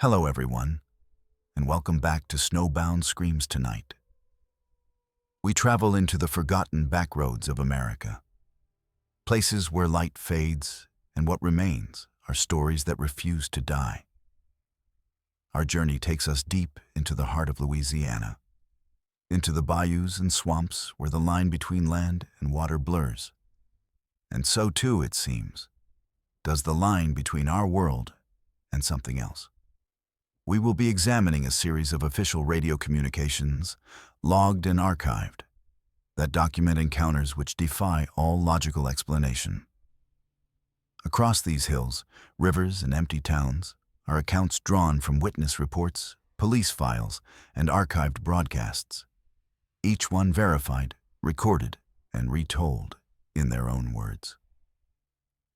Hello everyone, and welcome back to Snowbound Screams Tonight. We travel into the forgotten backroads of America, places where light fades and what remains are stories that refuse to die. Our journey takes us deep into the heart of Louisiana, into the bayous and swamps where the line between land and water blurs. And so too, it seems, does the line between our world and something else. We will be examining a series of official radio communications, logged and archived, that document encounters which defy all logical explanation. Across these hills, rivers, and empty towns are accounts drawn from witness reports, police files, and archived broadcasts, each one verified, recorded, and retold in their own words.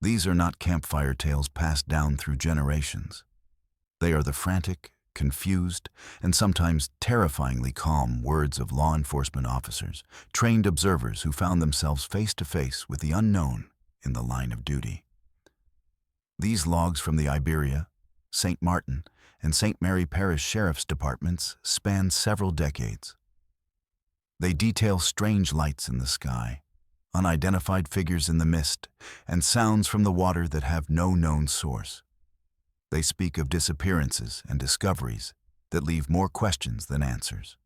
These are not campfire tales passed down through generations. They are the frantic, confused, and sometimes terrifyingly calm words of law enforcement officers, trained observers who found themselves face to face with the unknown in the line of duty. These logs from the Iberia, St. Martin, and St. Mary Parish Sheriff's Departments span several decades. They detail strange lights in the sky, unidentified figures in the mist, and sounds from the water that have no known source. They speak of disappearances and discoveries that leave more questions than answers.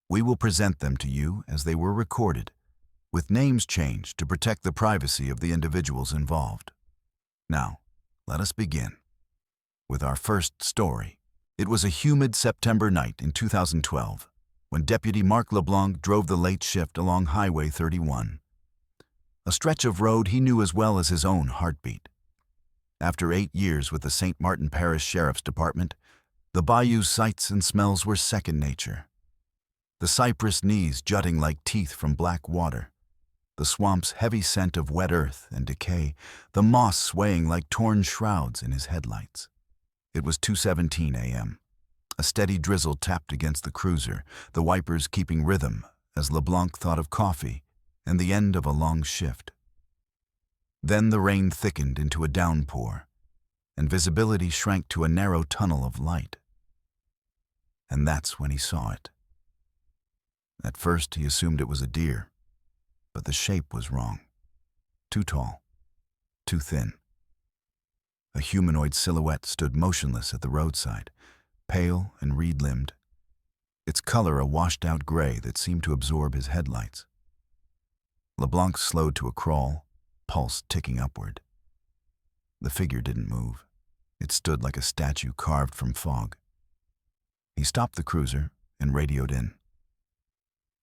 We will present them to you as they were recorded, with names changed to protect the privacy of the individuals involved. Now, let us begin with our first story. It was a humid September night in 2012 when Deputy Mark LeBlanc drove the late shift along Highway 31, a stretch of road he knew as well as his own heartbeat. After 8 years with the St. Martin Parish Sheriff's Department, the bayou's sights and smells were second nature. The cypress knees jutting like teeth from black water, the swamp's heavy scent of wet earth and decay, the moss swaying like torn shrouds in his headlights. It was 2:17 a.m. A steady drizzle tapped against the cruiser, the wipers keeping rhythm as LeBlanc thought of coffee and the end of a long shift. Then the rain thickened into a downpour, and visibility shrank to a narrow tunnel of light. And that's when he saw it. At first, he assumed it was a deer, but the shape was wrong. Too tall, too thin. A humanoid silhouette stood motionless at the roadside, pale and reed-limbed, its color a washed-out gray that seemed to absorb his headlights. LeBlanc slowed to a crawl, pulse ticking upward. The figure didn't move. It stood like a statue carved from fog. He stopped the cruiser and radioed in.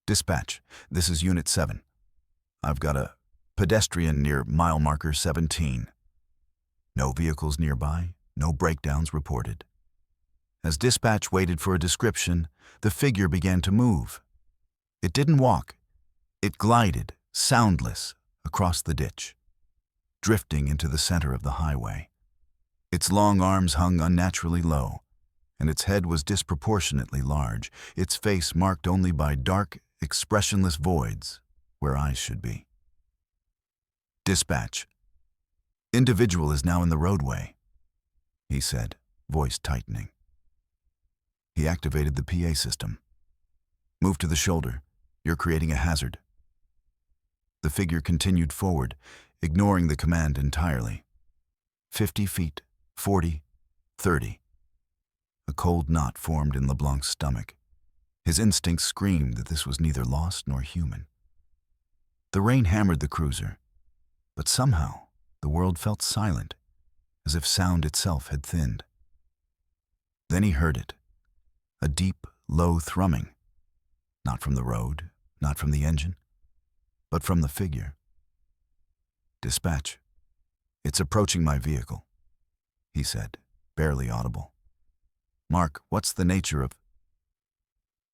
"Dispatch, this is Unit 7. I've got a pedestrian near mile marker 17. No vehicles nearby, no breakdowns reported." As dispatch waited for a description, the figure began to move. It didn't walk. It glided, soundless, across the ditch, drifting into the center of the highway. Its long arms hung unnaturally low, and its head was disproportionately large, its face marked only by dark, expressionless voids where eyes should be. "Dispatch. Individual is now in the roadway," he said, voice tightening. He activated the PA system. "Move to the shoulder. You're creating a hazard." The figure continued forward, ignoring the command entirely. 50 feet, 40, 30. A cold knot formed in LeBlanc's stomach. His instincts screamed that this was neither lost nor human. The rain hammered the cruiser, but somehow the world felt silent, as if sound itself had thinned. Then he heard it, a deep, low thrumming, not from the road, not from the engine, but from the figure. "Dispatch, it's approaching my vehicle," he said, barely audible. "Mark, what's the nature of—"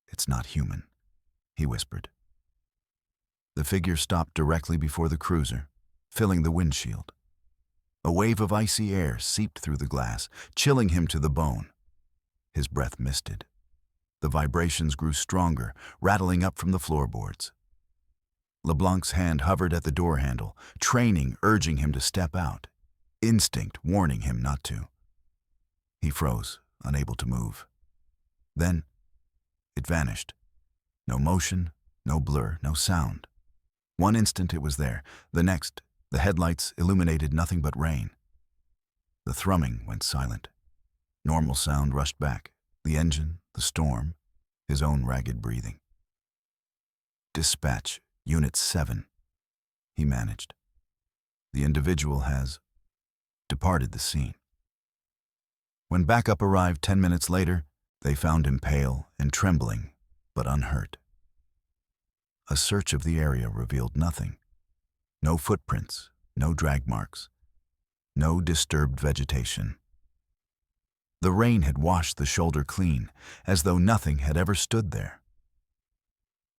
"It's not human," he whispered. The figure stopped directly before the cruiser, filling the windshield. A wave of icy air seeped through the glass, chilling him to the bone. His breath misted. The vibrations grew stronger, rattling up from the floorboards. LeBlanc's hand hovered at the door handle, training urging him to step out, instinct warning him not to. He froze, unable to move. Then, it vanished. No motion, no blur, no sound. One instant it was there. The next, the headlights illuminated nothing but rain. The thrumming went silent. Normal sound rushed back. The engine, the storm, his own ragged breathing. "Dispatch, Unit 7. He managed. "The individual has departed the scene." When backup arrived 10 minutes later, they found him pale and trembling, but unhurt. A search of the area revealed nothing. No footprints, no drag marks, no disturbed vegetation. The rain had washed the shoulder clean, as though nothing had ever stood there.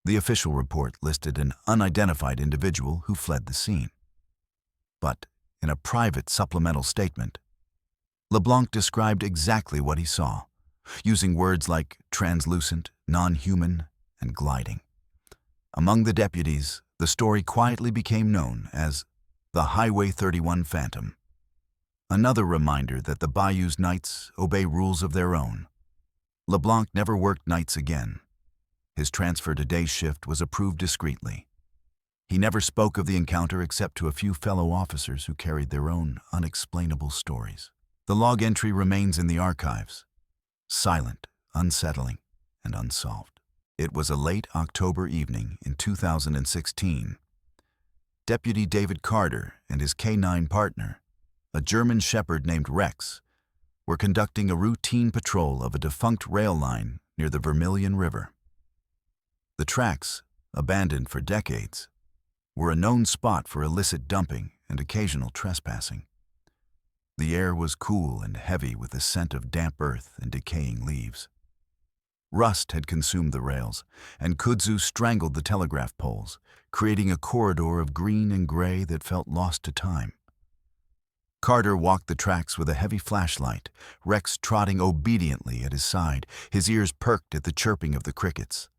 The official report listed an unidentified individual who fled the scene. But in a private supplemental statement, LeBlanc described exactly what he saw, using words like translucent, non-human, and gliding. Among the deputies, the story quietly became known as the Highway 31 Phantom. Another reminder that the Bayou's nights obey rules of their own. LeBlanc never worked nights again. His transfer to day shift was approved discreetly. He never spoke of the encounter except to a few fellow officers who carried their own unexplainable stories. The log entry remains in the archives, silent, unsettling, and unsolved. It was a late October evening in 2016. Deputy David Carter and his K9 partner, a German shepherd named Rex, were conducting a routine patrol of a defunct rail line near the Vermilion River. The tracks, abandoned for decades, were a known spot for illicit dumping and occasional trespassing. The air was cool and heavy with the scent of damp earth and decaying leaves. Rust had consumed the rails, and kudzu strangled the telegraph poles, creating a corridor of green and gray that felt lost to time. Carter walked the tracks with a heavy flashlight, Rex trotting obediently at his side, his ears perked at the chirping of the crickets.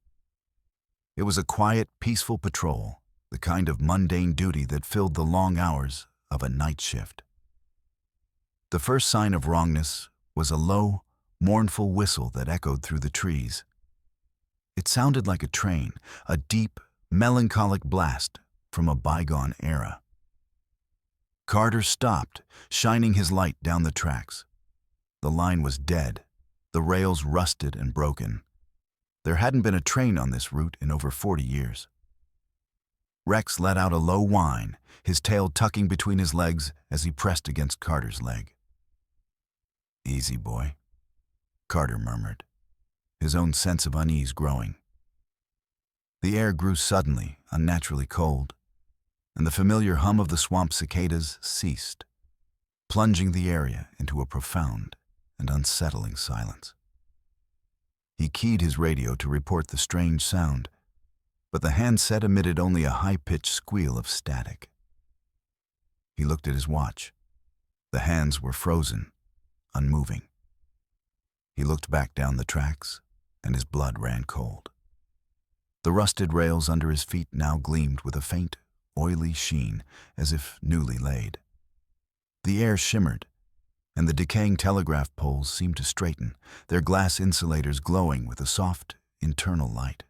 It was a quiet, peaceful patrol, the kind of mundane duty that filled the long hours of a night shift. The first sign of wrongness was a low, mournful whistle that echoed through the trees. It sounded like a train, a deep, melancholic blast from a bygone era. Carter stopped, shining his light down the tracks. The line was dead, the rails rusted and broken. There hadn't been a train on this route in over 40 years. Rex let out a low whine, his tail tucking between his legs as he pressed against Carter's leg. "Easy, boy," Carter murmured, his own sense of unease growing. The air grew suddenly, unnaturally cold, and the familiar hum of the swamp cicadas ceased, plunging the area into a profound and unsettling silence. He keyed his radio to report the strange sound, but the handset emitted only a high-pitched squeal of static. He looked at his watch. The hands were frozen, unmoving. He looked back down the tracks, and his blood ran cold. The rusted rails under his feet now gleamed with a faint, oily sheen, as if newly laid. The air shimmered, and the decaying telegraph poles seemed to straighten, their glass insulators glowing with a soft, internal light.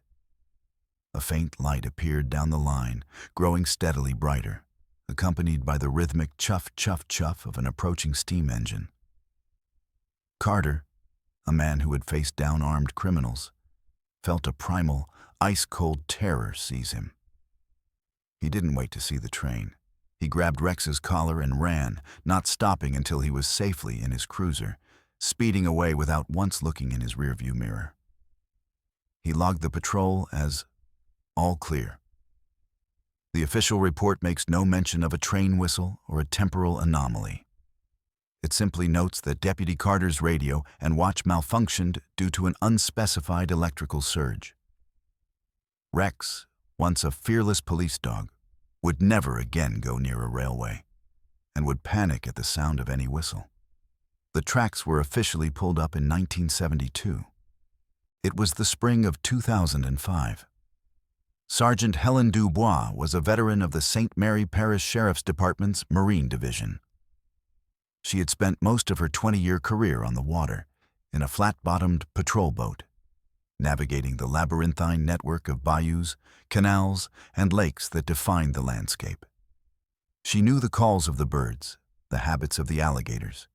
A faint light appeared down the line, growing steadily brighter, accompanied by the rhythmic chuff, chuff, chuff of an approaching steam engine. Carter, a man who had faced down armed criminals, felt a primal, ice-cold terror seize him. He didn't wait to see the train. He grabbed Rex's collar and ran, not stopping until he was safely in his cruiser, speeding away without once looking in his rearview mirror. He logged the patrol as all clear. The official report makes no mention of a train whistle or a temporal anomaly. It simply notes that Deputy Carter's radio and watch malfunctioned due to an unspecified electrical surge. Rex, once a fearless police dog, would never again go near a railway and would panic at the sound of any whistle. The tracks were officially pulled up in 1972. It was the spring of 2005. Sergeant Helen Dubois was a veteran of the St. Mary Parish Sheriff's Department's Marine Division. She had spent most of her 20-year career on the water, in a flat-bottomed patrol boat, navigating the labyrinthine network of bayous, canals, and lakes that defined the landscape. She knew the calls of the birds, the habits of the alligators,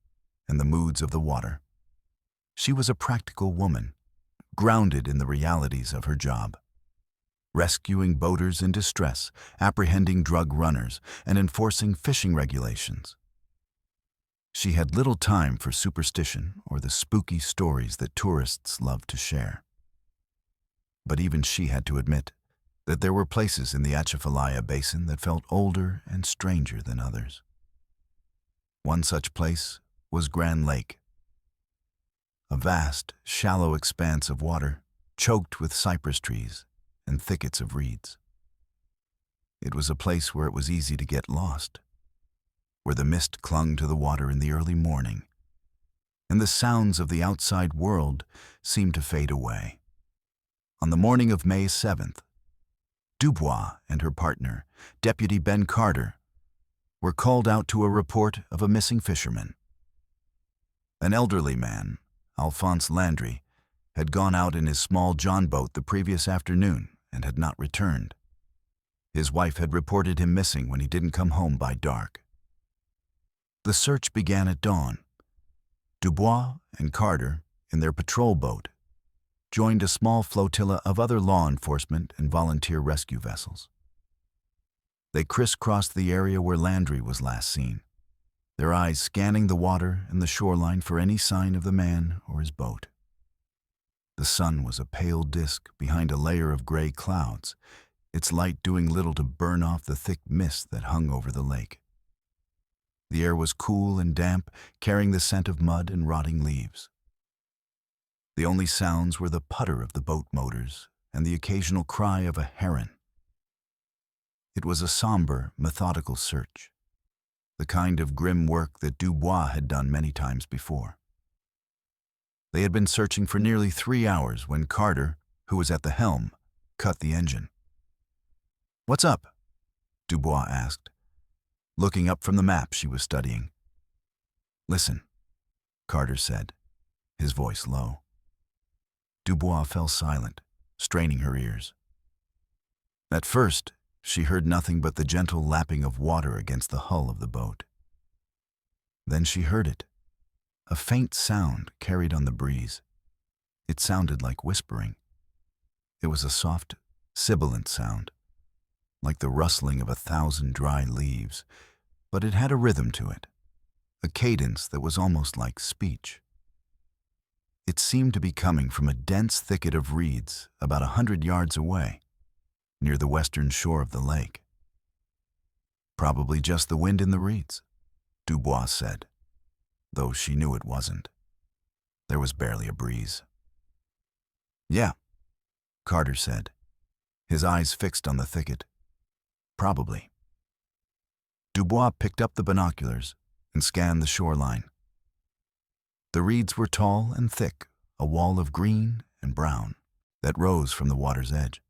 and the moods of the water. She was a practical woman, grounded in the realities of her job, rescuing boaters in distress, apprehending drug runners, and enforcing fishing regulations. She had little time for superstition or the spooky stories that tourists love to share. But even she had to admit that there were places in the Atchafalaya Basin that felt older and stranger than others. One such place was Grand Lake, a vast, shallow expanse of water choked with cypress trees and thickets of reeds. It was a place where it was easy to get lost, where the mist clung to the water in the early morning, and the sounds of the outside world seemed to fade away. On the morning of May 7th, Dubois and her partner, Deputy Ben Carter, were called out to a report of a missing fisherman. An elderly man, Alphonse Landry, had gone out in his small John boat the previous afternoon and had not returned. His wife had reported him missing when he didn't come home by dark. The search began at dawn. Dubois and Carter, in their patrol boat, joined a small flotilla of other law enforcement and volunteer rescue vessels. They crisscrossed the area where Landry was last seen, their eyes scanning the water and the shoreline for any sign of the man or his boat. The sun was a pale disk behind a layer of gray clouds, its light doing little to burn off the thick mist that hung over the lake. The air was cool and damp, carrying the scent of mud and rotting leaves. The only sounds were the putter of the boat motors and the occasional cry of a heron. It was a somber, methodical search, the kind of grim work that Dubois had done many times before. They had been searching for nearly 3 hours when Carter, who was at the helm, cut the engine. "What's up?" Dubois asked, looking up from the map she was studying. "Listen," Carter said, his voice low. Dubois fell silent, straining her ears. At first, she heard nothing but the gentle lapping of water against the hull of the boat. Then she heard it, a faint sound carried on the breeze. It sounded like whispering. It was a soft, sibilant sound, like the rustling of 1,000 dry leaves, but it had a rhythm to it, a cadence that was almost like speech. It seemed to be coming from a dense thicket of reeds about 100 yards away, near the western shore of the lake. "Probably just the wind in the reeds," Dubois said, though she knew it wasn't. There was barely a breeze. "Yeah," Carter said, his eyes fixed on the thicket. "Probably." Dubois picked up the binoculars and scanned the shoreline. The reeds were tall and thick, a wall of green and brown that rose from the water's edge.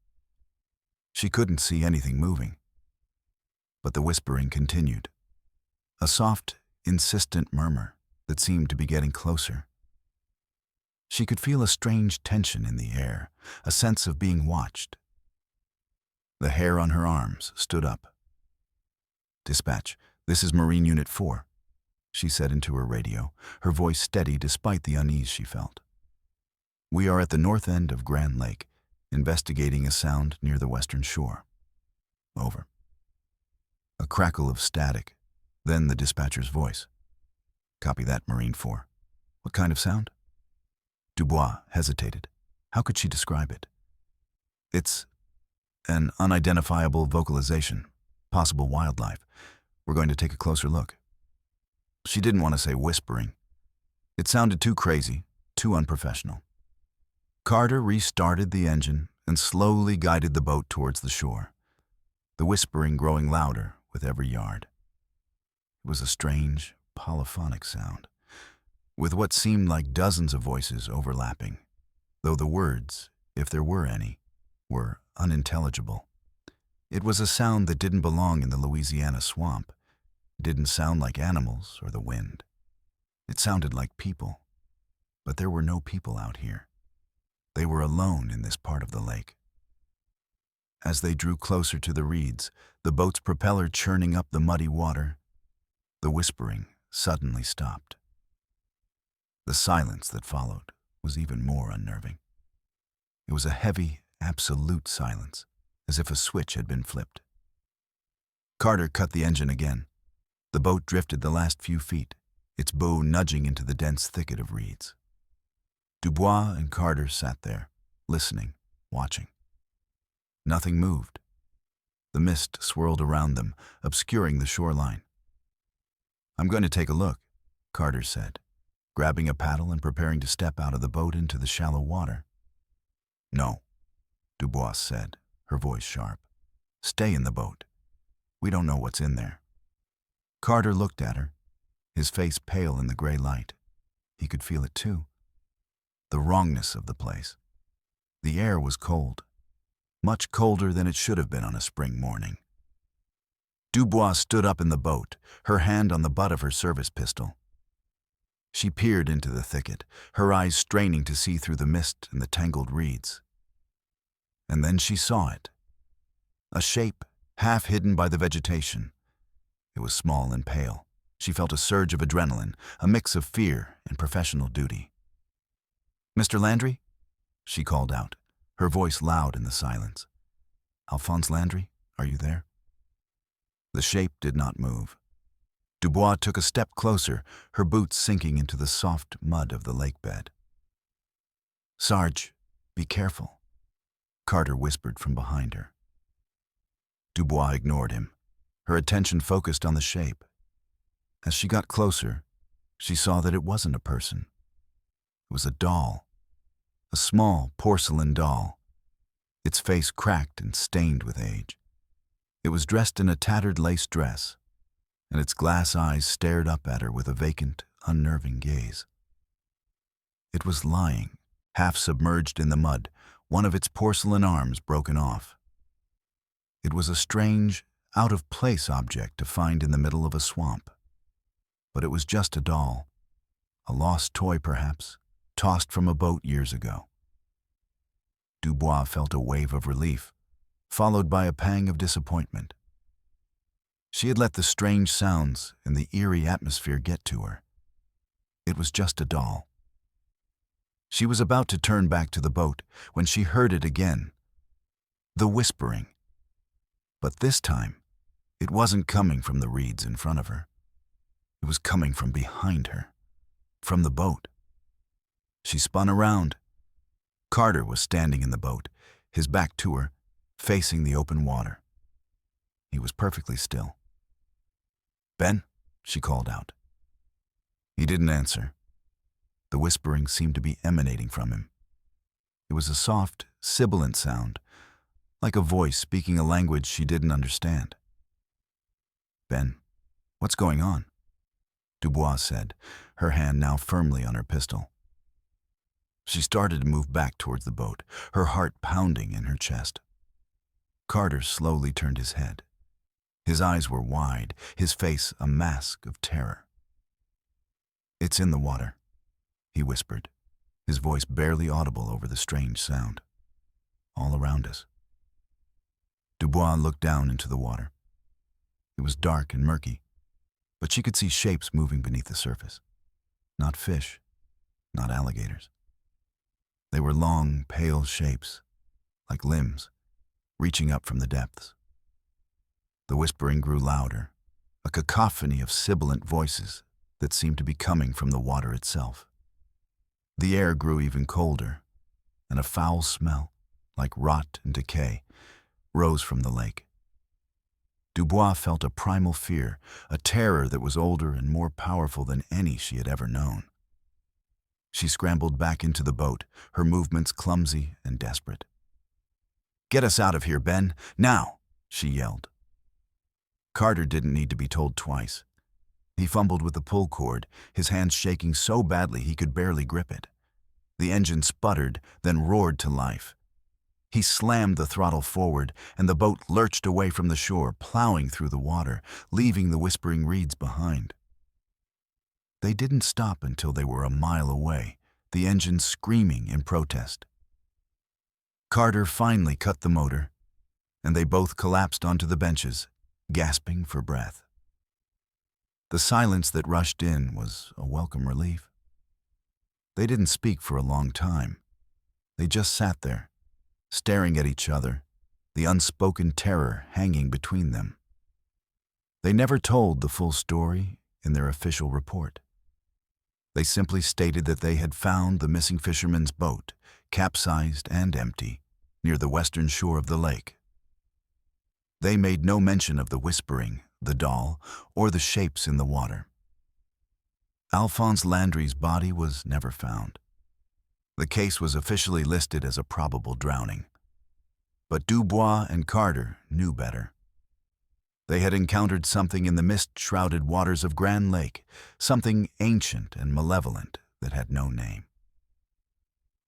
She couldn't see anything moving, but the whispering continued, a soft, insistent murmur that seemed to be getting closer. She could feel a strange tension in the air, a sense of being watched. The hair on her arms stood up. "Dispatch, this is Marine Unit 4, she said into her radio, her voice steady despite the unease she felt. "We are at the north end of Grand Lake, investigating a sound near the western shore." Over. A crackle of static, then the dispatcher's voice. "Copy that, Marine 4. What kind of sound?" Dubois hesitated. How could she describe it? "It's an unidentifiable vocalization, possible wildlife. We're going to take a closer look." She didn't want to say whispering. It sounded too crazy, too unprofessional. Carter restarted the engine and slowly guided the boat towards the shore, the whispering growing louder with every yard. It was a strange, polyphonic sound, with what seemed like dozens of voices overlapping, though the words, if there were any, were unintelligible. It was a sound that didn't belong in the Louisiana swamp. It didn't sound like animals or the wind. It sounded like people. But there were no people out here. They were alone in this part of the lake. As they drew closer to the reeds, the boat's propeller churning up the muddy water, the whispering suddenly stopped. The silence that followed was even more unnerving. It was a heavy, absolute silence, as if a switch had been flipped. Carter cut the engine again. The boat drifted the last few feet, its bow nudging into the dense thicket of reeds. Dubois and Carter sat there, listening, watching. Nothing moved. The mist swirled around them, obscuring the shoreline. "I'm going to take a look," Carter said, grabbing a paddle and preparing to step out of the boat into the shallow water. "No," Dubois said, her voice sharp. "Stay in the boat. We don't know what's in there." Carter looked at her, his face pale in the gray light. He could feel it too. The wrongness of the place. The air was cold, much colder than it should have been on a spring morning. Dubois stood up in the boat, her hand on the butt of her service pistol. She peered into the thicket, her eyes straining to see through the mist and the tangled reeds. And then she saw it. A shape, half hidden by the vegetation. It was small and pale. She felt a surge of adrenaline, a mix of fear and professional duty. "Mr. Landry?" she called out, her voice loud in the silence. "Alphonse Landry, are you there?" The shape did not move. Dubois took a step closer, her boots sinking into the soft mud of the lake bed. "Sarge, be careful," Carter whispered from behind her. Dubois ignored him, her attention focused on the shape. As she got closer, she saw that it wasn't a person. It was a doll, a small porcelain doll, its face cracked and stained with age. It was dressed in a tattered lace dress, and its glass eyes stared up at her with a vacant, unnerving gaze. It was lying, half submerged in the mud, one of its porcelain arms broken off. It was a strange, out-of-place object to find in the middle of a swamp. But it was just a doll, a lost toy perhaps, tossed from a boat years ago. Dubois felt a wave of relief, followed by a pang of disappointment. She had let the strange sounds and the eerie atmosphere get to her. It was just a doll. She was about to turn back to the boat when she heard it again. The whispering. But this time, it wasn't coming from the reeds in front of her. It was coming from behind her, from the boat. She spun around. Carter was standing in the boat, his back to her, facing the open water. He was perfectly still. "Ben?" she called out. He didn't answer. The whispering seemed to be emanating from him. It was a soft, sibilant sound, like a voice speaking a language she didn't understand. "Ben, what's going on?" Dubois said, her hand now firmly on her pistol. She started to move back towards the boat, her heart pounding in her chest. Carter slowly turned his head. His eyes were wide, his face a mask of terror. "It's in the water," he whispered, his voice barely audible over the strange sound. "All around us." Dubois looked down into the water. It was dark and murky, but she could see shapes moving beneath the surface. Not fish, not alligators. They were long, pale shapes, like limbs, reaching up from the depths. The whispering grew louder, a cacophony of sibilant voices that seemed to be coming from the water itself. The air grew even colder, and a foul smell, like rot and decay, rose from the lake. Dubois felt a primal fear, a terror that was older and more powerful than any she had ever known. She scrambled back into the boat, her movements clumsy and desperate. "Get us out of here, Ben, now!" she yelled. Carter didn't need to be told twice. He fumbled with the pull cord, his hands shaking so badly he could barely grip it. The engine sputtered, then roared to life. He slammed the throttle forward, and the boat lurched away from the shore, plowing through the water, leaving the whispering reeds behind. They didn't stop until they were a mile away, the engine screaming in protest. Carter finally cut the motor, and they both collapsed onto the benches, gasping for breath. The silence that rushed in was a welcome relief. They didn't speak for a long time. They just sat there, staring at each other, the unspoken terror hanging between them. They never told the full story in their official report. They simply stated that they had found the missing fisherman's boat, capsized and empty, near the western shore of the lake. They made no mention of the whispering, the doll, or the shapes in the water. Alphonse Landry's body was never found. The case was officially listed as a probable drowning. But Dubois and Carter knew better. They had encountered something in the mist-shrouded waters of Grand Lake, something ancient and malevolent that had no name.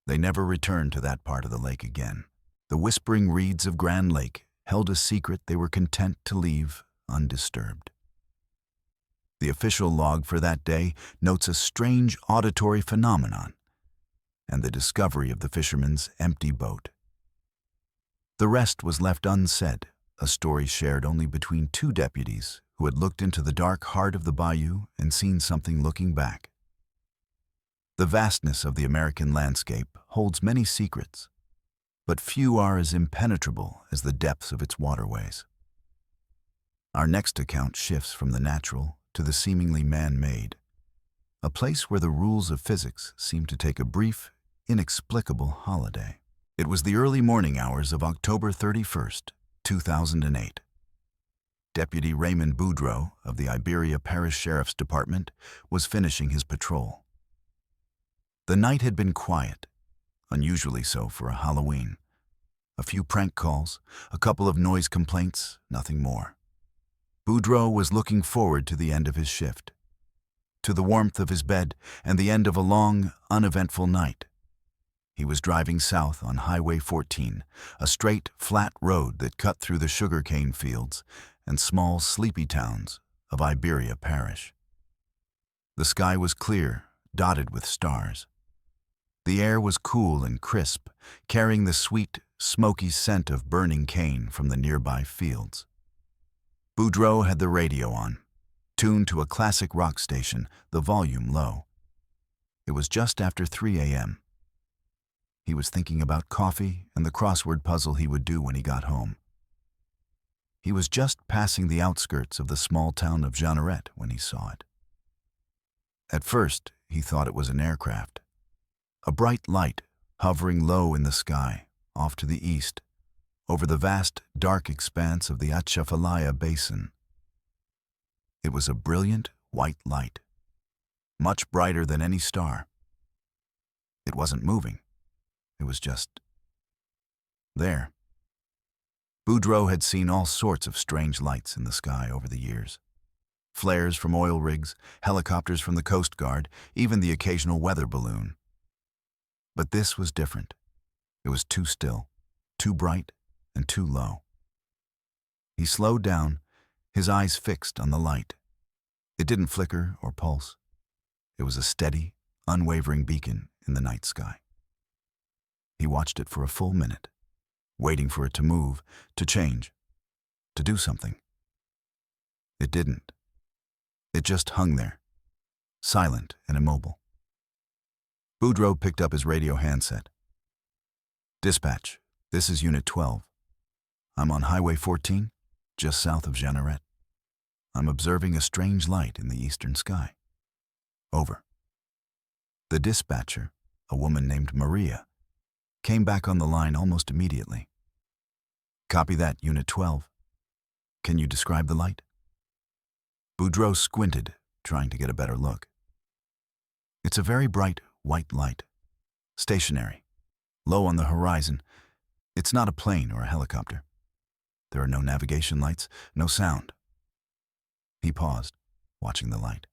They never returned to that part of the lake again. The whispering reeds of Grand Lake held a secret they were content to leave undisturbed. The official log for that day notes a strange auditory phenomenon and the discovery of the fisherman's empty boat. The rest was left unsaid, a story shared only between two deputies who had looked into the dark heart of the bayou and seen something looking back. The vastness of the American landscape holds many secrets, but few are as impenetrable as the depths of its waterways. Our next account shifts from the natural to the seemingly man-made, a place where the rules of physics seem to take a brief, inexplicable holiday. It was the early morning hours of October 31st, 2008. Deputy Raymond Boudreau of the Iberia Parish Sheriff's Department was finishing his patrol. The night had been quiet, unusually so for a Halloween. A few prank calls, a couple of noise complaints, nothing more. Boudreau was looking forward to the end of his shift, to the warmth of his bed and the end of a long, uneventful night. He was driving south on Highway 14, a straight, flat road that cut through the sugarcane fields and small, sleepy towns of Iberia Parish. The sky was clear, dotted with stars. The air was cool and crisp, carrying the sweet, smoky scent of burning cane from the nearby fields. Boudreau had the radio on, tuned to a classic rock station, the volume low. It was just after 3 a.m. He was thinking about coffee and the crossword puzzle he would do when he got home. He was just passing the outskirts of the small town of Jeanneret when he saw it. At first, he thought it was an aircraft. A bright light hovering low in the sky, off to the east, over the vast, dark expanse of the Atchafalaya Basin. It was a brilliant, white light, much brighter than any star. It wasn't moving. It was just there. Boudreau had seen all sorts of strange lights in the sky over the years. Flares from oil rigs, helicopters from the Coast Guard, even the occasional weather balloon. But this was different. It was too still, too bright, and too low. He slowed down, his eyes fixed on the light. It didn't flicker or pulse. It was a steady, unwavering beacon in the night sky. He watched it for a full minute, waiting for it to move, to change, to do something. It didn't. It just hung there, silent and immobile. Boudreau picked up his radio handset. "Dispatch, this is Unit 12. I'm on Highway 14, just south of Jeanneret. I'm observing a strange light in the eastern sky. Over." The dispatcher, a woman named Maria, came back on the line almost immediately. "Copy that, Unit 12. Can you describe the light?" Boudreau squinted, trying to get a better look. "It's a very bright, white light. Stationary. Low on the horizon. It's not a plane or a helicopter. There are no navigation lights, no sound." He paused, watching the light.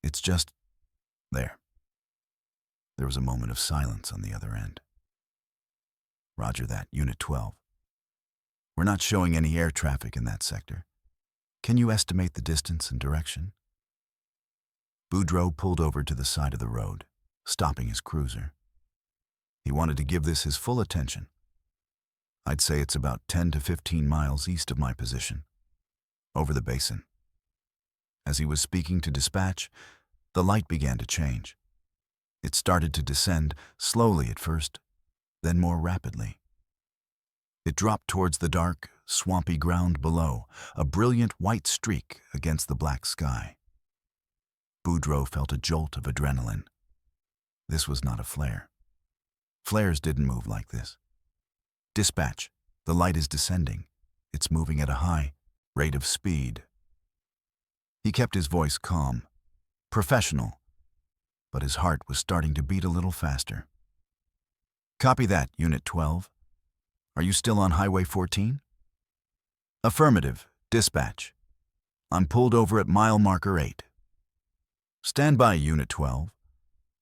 "It's just there." There was a moment of silence on the other end. "Roger that, Unit 12. We're not showing any air traffic in that sector. Can you estimate the distance and direction?" Boudreau pulled over to the side of the road. stopping his cruiser. He wanted to give this his full attention. I'd say it's about 10 to 15 miles east of my position, over the basin. As he was speaking to dispatch, the light began to change. It started to descend, slowly at first, then more rapidly. It dropped towards the dark, swampy ground below, a brilliant white streak against the black sky. Boudreaux felt a jolt of adrenaline. This was not a flare. Flares didn't move like this. Dispatch, the light is descending. It's moving at a high rate of speed. He kept his voice calm, professional, but his heart was starting to beat a little faster. Copy that, Unit 12. Are you still on Highway 14? Affirmative, dispatch. I'm pulled over at mile marker 8. Stand by, Unit 12.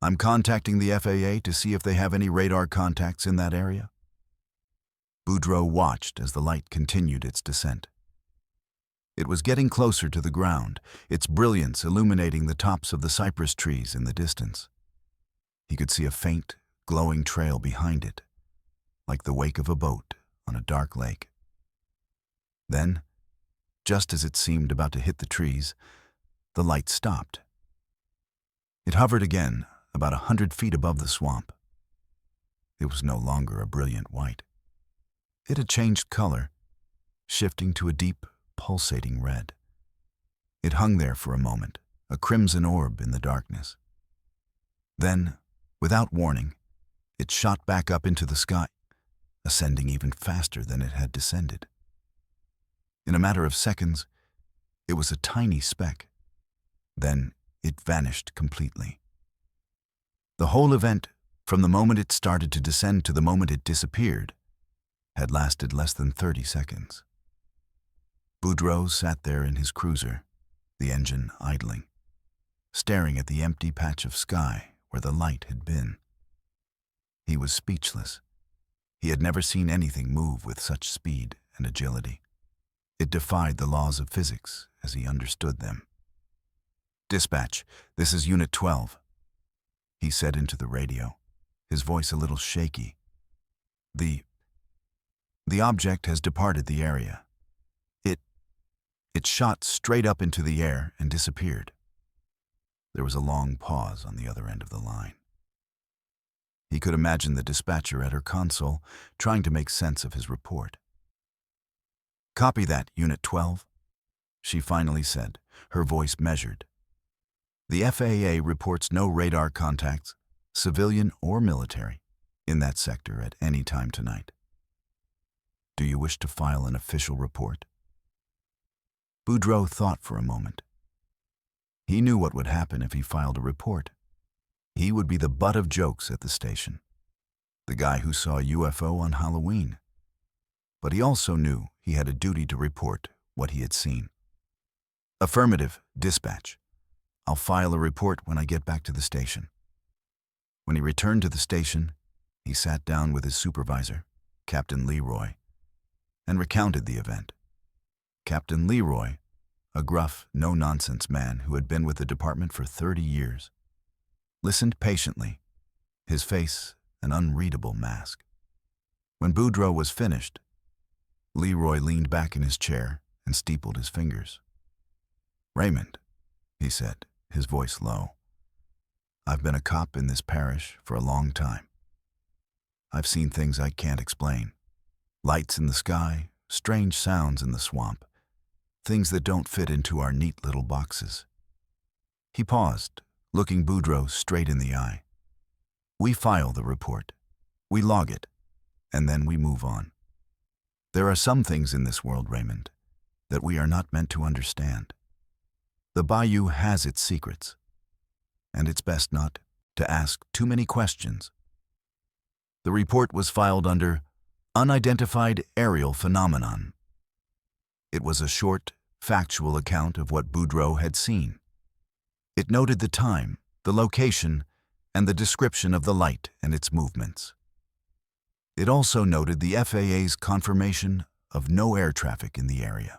I'm contacting the FAA to see if they have any radar contacts in that area. Boudreaux watched as the light continued its descent. It was getting closer to the ground, its brilliance illuminating the tops of the cypress trees in the distance. He could see a faint, glowing trail behind it, like the wake of a boat on a dark lake. Then, just as it seemed about to hit the trees, the light stopped. It hovered again, about 100 feet above the swamp. It was no longer a brilliant white. It had changed color, shifting to a deep, pulsating red. It hung there for a moment, a crimson orb in the darkness. Then, without warning, it shot back up into the sky, ascending even faster than it had descended. In a matter of seconds, it was a tiny speck. Then it vanished completely. The whole event, from the moment it started to descend to the moment it disappeared, had lasted less than 30 seconds. Boudreaux sat there in his cruiser, the engine idling, staring at the empty patch of sky where the light had been. He was speechless. He had never seen anything move with such speed and agility. It defied the laws of physics as he understood them. Dispatch, this is Unit 12, he said into the radio, his voice a little shaky. The object has departed the area. It shot straight up into the air and disappeared. There was a long pause on the other end of the line. He could imagine the dispatcher at her console trying to make sense of his report. Copy that, Unit 12, she finally said, her voice measured. The FAA reports no radar contacts, civilian or military, in that sector at any time tonight. Do you wish to file an official report? Boudreaux thought for a moment. He knew what would happen if he filed a report. He would be the butt of jokes at the station, the guy who saw a UFO on Halloween. But he also knew he had a duty to report what he had seen. Affirmative, dispatch. I'll file a report when I get back to the station. When he returned to the station, he sat down with his supervisor, Captain Leroy, and recounted the event. Captain Leroy, a gruff, no-nonsense man who had been with the department for 30 years, listened patiently, his face an unreadable mask. When Boudreaux was finished, Leroy leaned back in his chair and steepled his fingers. Raymond, he said, his voice low, I've been a cop in this parish for a long time. I've seen things I can't explain. Lights in the sky, strange sounds in the swamp, things that don't fit into our neat little boxes. He paused, looking Boudreaux straight in the eye. We file the report. We log it, and then we move on. There are some things in this world, Raymond, that we are not meant to understand. The bayou has its secrets, and it's best not to ask too many questions. The report was filed under Unidentified Aerial Phenomenon. It was a short, factual account of what Boudreaux had seen. It noted the time, the location, and the description of the light and its movements. It also noted the FAA's confirmation of no air traffic in the area.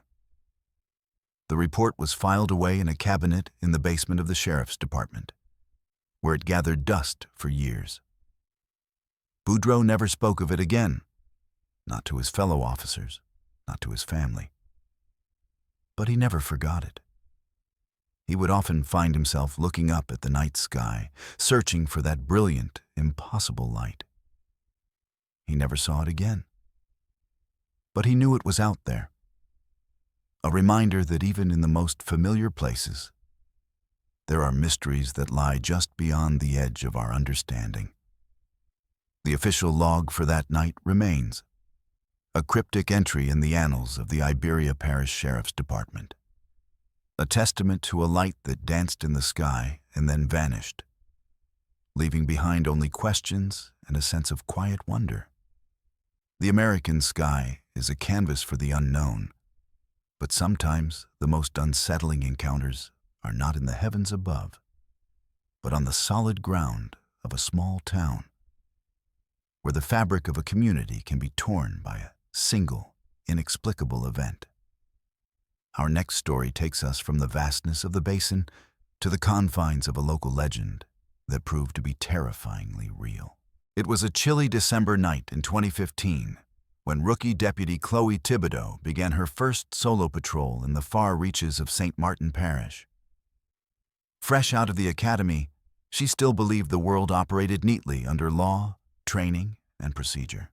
The report was filed away in a cabinet in the basement of the sheriff's department. where it gathered dust for years. Boudreaux never spoke of it again, not to his fellow officers, not to his family. But he never forgot it. He would often find himself looking up at the night sky, searching for that brilliant, impossible light. He never saw it again. But he knew it was out there. A reminder that even in the most familiar places, there are mysteries that lie just beyond the edge of our understanding. The official log for that night remains, a cryptic entry in the annals of the Iberia Parish Sheriff's Department, a testament to a light that danced in the sky and then vanished, leaving behind only questions and a sense of quiet wonder. The American sky is a canvas for the unknown, but sometimes the most unsettling encounters are not in the heavens above, but on the solid ground of a small town, where the fabric of a community can be torn by a single, inexplicable event. Our next story takes us from the vastness of the basin to the confines of a local legend that proved to be terrifyingly real. It was a chilly December night in 2015 when rookie Deputy Chloe Thibodeau began her first solo patrol in the far reaches of St. Martin Parish. Fresh out of the academy, she still believed the world operated neatly under law, training, and procedure.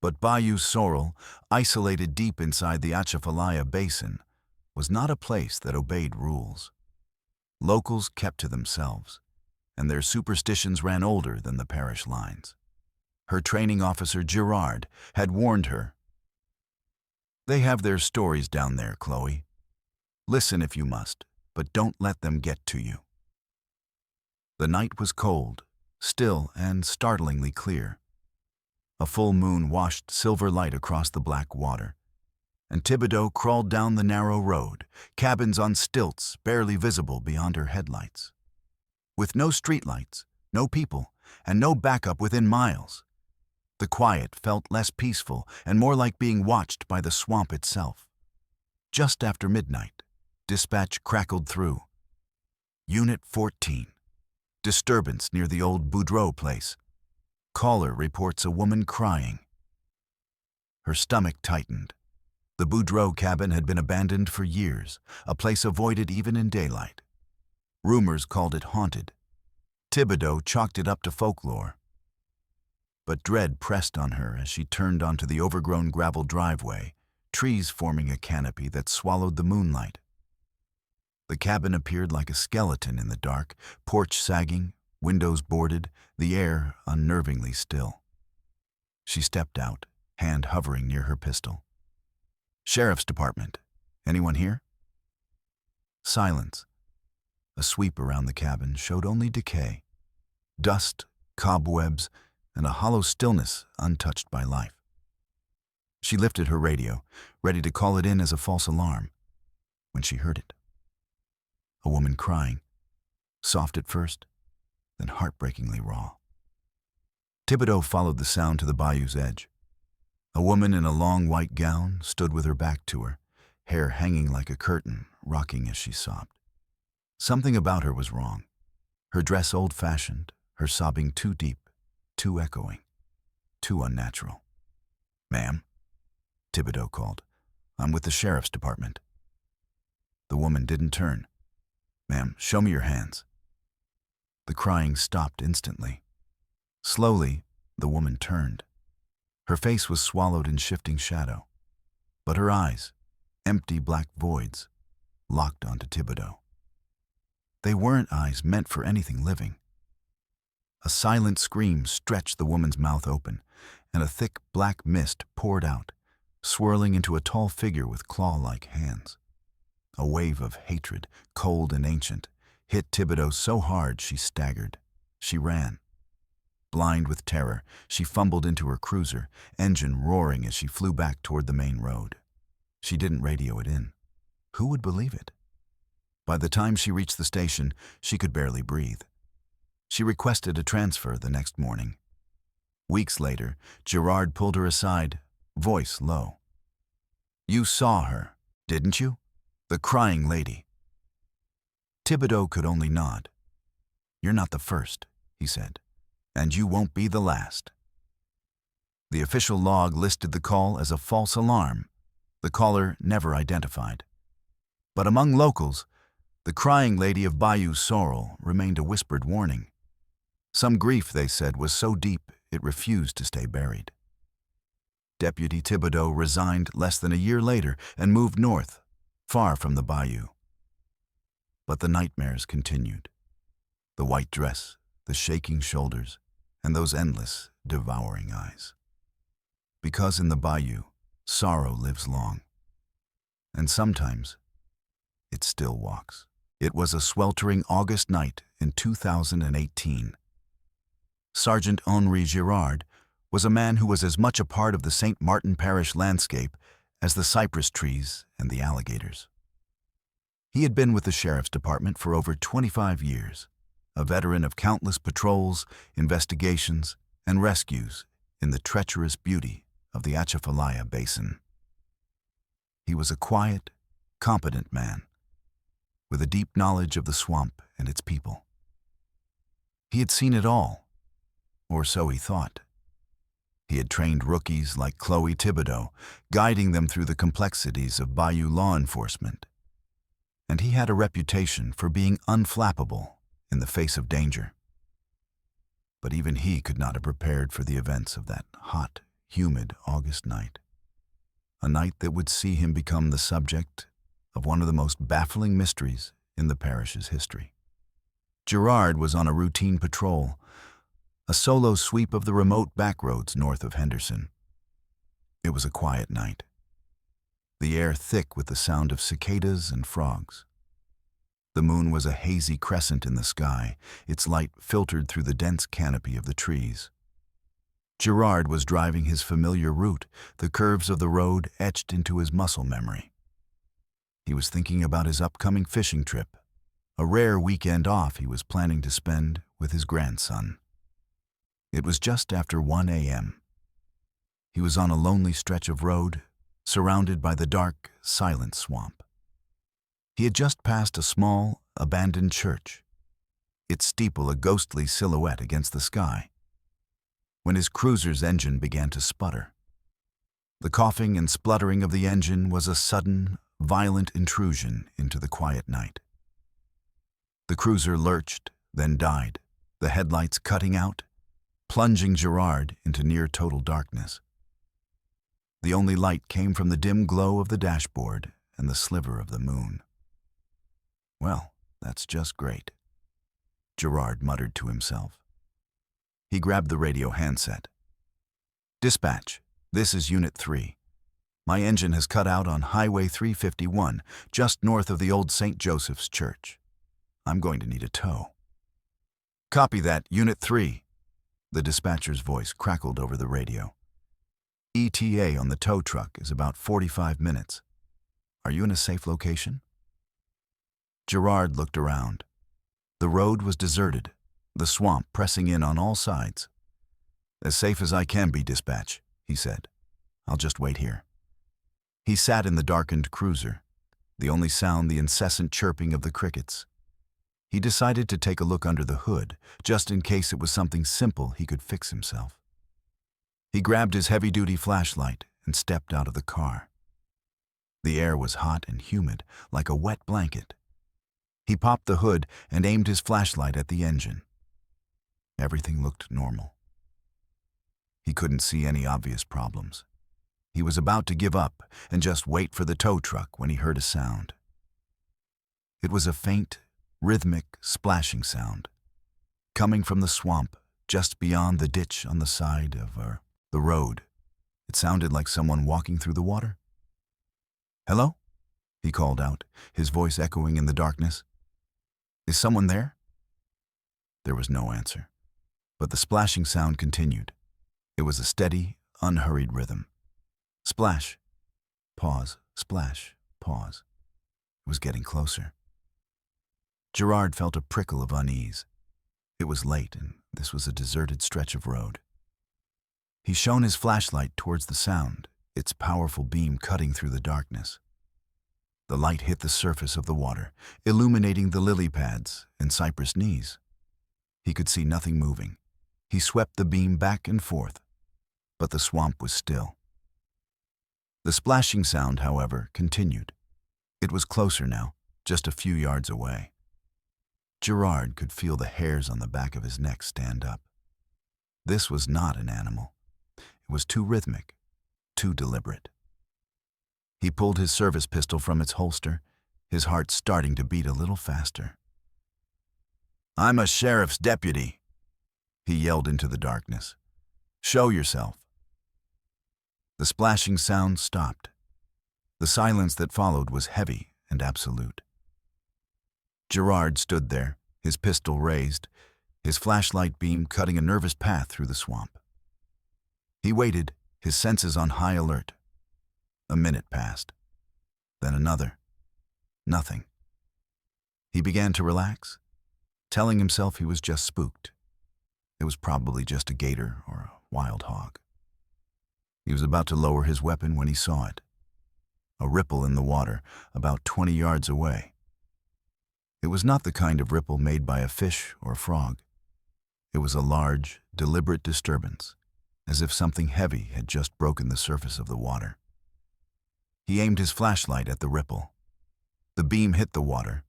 But Bayou Sorrel, isolated deep inside the Atchafalaya Basin, was not a place that obeyed rules. Locals kept to themselves, and their superstitions ran older than the parish lines. Her training officer, Gerard, had warned her, "They have their stories down there, Chloe. Listen if you must, but don't let them get to you." The night was cold, still, and startlingly clear. A full moon washed silver light across the black water, and Thibodeau crawled down the narrow road, cabins on stilts barely visible beyond her headlights. With no streetlights, no people, and no backup within miles, the quiet felt less peaceful and more like being watched by the swamp itself. Just after midnight, dispatch crackled through. Unit 14. Disturbance near the old Boudreaux place. Caller reports a woman crying. Her stomach tightened. The Boudreaux cabin had been abandoned for years, a place avoided even in daylight. Rumors called it haunted. Thibodeau chalked it up to folklore. But dread pressed on her as she turned onto the overgrown gravel driveway, trees forming a canopy that swallowed the moonlight. The cabin appeared like a skeleton in the dark, porch sagging, windows boarded, the air unnervingly still. She stepped out, hand hovering near her pistol. "Sheriff's Department. Anyone here?" Silence. A sweep around the cabin showed only decay, dust, cobwebs, and a hollow stillness untouched by life. She lifted her radio, ready to call it in as a false alarm, when she heard it. A woman crying, soft at first, then heartbreakingly raw. Thibodeau followed the sound to the bayou's edge. A woman in a long white gown stood with her back to her, hair hanging like a curtain, rocking as she sobbed. Something about her was wrong. Her dress old-fashioned, her sobbing too deep, too echoing, too unnatural. "Ma'am," Thibodeau called. "I'm with the Sheriff's Department." The woman didn't turn. "Ma'am, show me your hands." The crying stopped instantly. Slowly, the woman turned. Her face was swallowed in shifting shadow, but her eyes, empty black voids, locked onto Thibodeau. They weren't eyes meant for anything living. A silent scream stretched the woman's mouth open, and a thick black mist poured out, swirling into a tall figure with claw-like hands. A wave of hatred, cold and ancient, hit Thibodeau so hard she staggered. She ran. Blind with terror, she fumbled into her cruiser, engine roaring as she flew back toward the main road. She didn't radio it in. Who would believe it? By the time she reached the station, she could barely breathe. She requested a transfer the next morning. Weeks later, Gerard pulled her aside, voice low. "You saw her, didn't you? The crying lady." Thibodeau could only nod. "You're not the first," he said, "and you won't be the last." The official log listed the call as a false alarm, the caller never identified. But among locals, the crying lady of Bayou sorrel remained a whispered warning. Some grief, they said, was so deep it refused to stay buried. Deputy Thibodeau resigned less than a year later and moved north, far from the bayou. But the nightmares continued. The white dress, the shaking shoulders, and those endless, devouring eyes. Because in the bayou, sorrow lives long. And sometimes, it still walks. It was a sweltering August night in 2018. Sergeant Henri Girard was a man who was as much a part of the St. Martin Parish landscape as the cypress trees and the alligators. He had been with the sheriff's department for over 25 years, a veteran of countless patrols, investigations, and rescues in the treacherous beauty of the Atchafalaya Basin. He was a quiet, competent man, with a deep knowledge of the swamp and its people. He had seen it all, or so he thought. He had trained rookies like Chloe Thibodeau, guiding them through the complexities of bayou law enforcement. And he had a reputation for being unflappable in the face of danger. But even he could not have prepared for the events of that hot, humid August night. A night that would see him become the subject of one of the most baffling mysteries in the parish's history. Girard was on a routine patrol, a solo sweep of the remote backroads north of Henderson. It was a quiet night, the air thick with the sound of cicadas and frogs. The moon was a hazy crescent in the sky, its light filtered through the dense canopy of the trees. Girard was driving his familiar route, the curves of the road etched into his muscle memory. He was thinking about his upcoming fishing trip, a rare weekend off he was planning to spend with his grandson. It was just after 1 a.m. He was on a lonely stretch of road, surrounded by the dark, silent swamp. He had just passed a small, abandoned church, its steeple a ghostly silhouette against the sky, when his cruiser's engine began to sputter. The coughing and spluttering of the engine was a sudden, violent intrusion into the quiet night. The cruiser lurched, then died, the headlights cutting out, plunging Girard into near-total darkness. The only light came from the dim glow of the dashboard and the sliver of the moon. "Well, that's just great," Girard muttered to himself. He grabbed the radio handset. "Dispatch, this is Unit 3. My engine has cut out on Highway 351, just north of the old St. Joseph's Church. I'm going to need a tow." "Copy that, Unit 3. The dispatcher's voice crackled over the radio. "ETA on the tow truck is about 45 minutes. Are you in a safe location?" Girard looked around. The road was deserted, the swamp pressing in on all sides. "As safe as I can be, dispatch," he said. "I'll just wait here." He sat in the darkened cruiser, the only sound the incessant chirping of the crickets. He decided to take a look under the hood, just in case it was something simple he could fix himself. He grabbed his heavy-duty flashlight and stepped out of the car. The air was hot and humid, like a wet blanket. He popped the hood and aimed his flashlight at the engine. Everything looked normal. He couldn't see any obvious problems. He was about to give up and just wait for the tow truck when he heard a sound. It was a faint, rhythmic splashing sound, coming from the swamp just beyond the ditch on the side of the road. It sounded like someone walking through the water. "Hello?" he called out, his voice echoing in the darkness. "Is someone there?" There was no answer, but the splashing sound continued. It was a steady, unhurried rhythm. Splash, pause, splash, pause. It was getting closer. Girard felt a prickle of unease. It was late, and this was a deserted stretch of road. He shone his flashlight towards the sound, its powerful beam cutting through the darkness. The light hit the surface of the water, illuminating the lily pads and cypress knees. He could see nothing moving. He swept the beam back and forth, but the swamp was still. The splashing sound, however, continued. It was closer now, just a few yards away. Gerard could feel the hairs on the back of his neck stand up. This was not an animal. It was too rhythmic, too deliberate. He pulled his service pistol from its holster, his heart starting to beat a little faster. "I'm a sheriff's deputy," he yelled into the darkness. "Show yourself." The splashing sound stopped. The silence that followed was heavy and absolute. Gerard stood there, his pistol raised, his flashlight beam cutting a nervous path through the swamp. He waited, his senses on high alert. A minute passed. Then another. Nothing. He began to relax, telling himself he was just spooked. It was probably just a gator or a wild hog. He was about to lower his weapon when he saw it. A ripple in the water, about 20 yards away. It was not the kind of ripple made by a fish or a frog. It was a large, deliberate disturbance, as if something heavy had just broken the surface of the water. He aimed his flashlight at the ripple. The beam hit the water,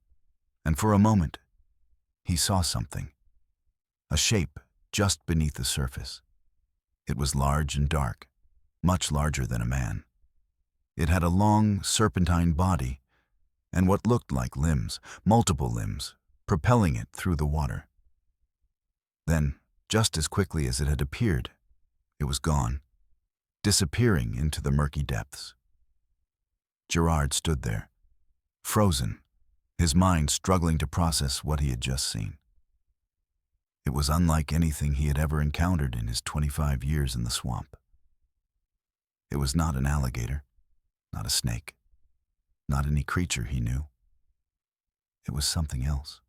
and for a moment, he saw something. A shape just beneath the surface. It was large and dark, much larger than a man. It had a long, serpentine body, and what looked like limbs, multiple limbs, propelling it through the water. Then, just as quickly as it had appeared, it was gone, disappearing into the murky depths. Gerard stood there, frozen, his mind struggling to process what he had just seen. It was unlike anything he had ever encountered in his 25 years in the swamp. It was not an alligator, not a snake, not any creature he knew. It was something else.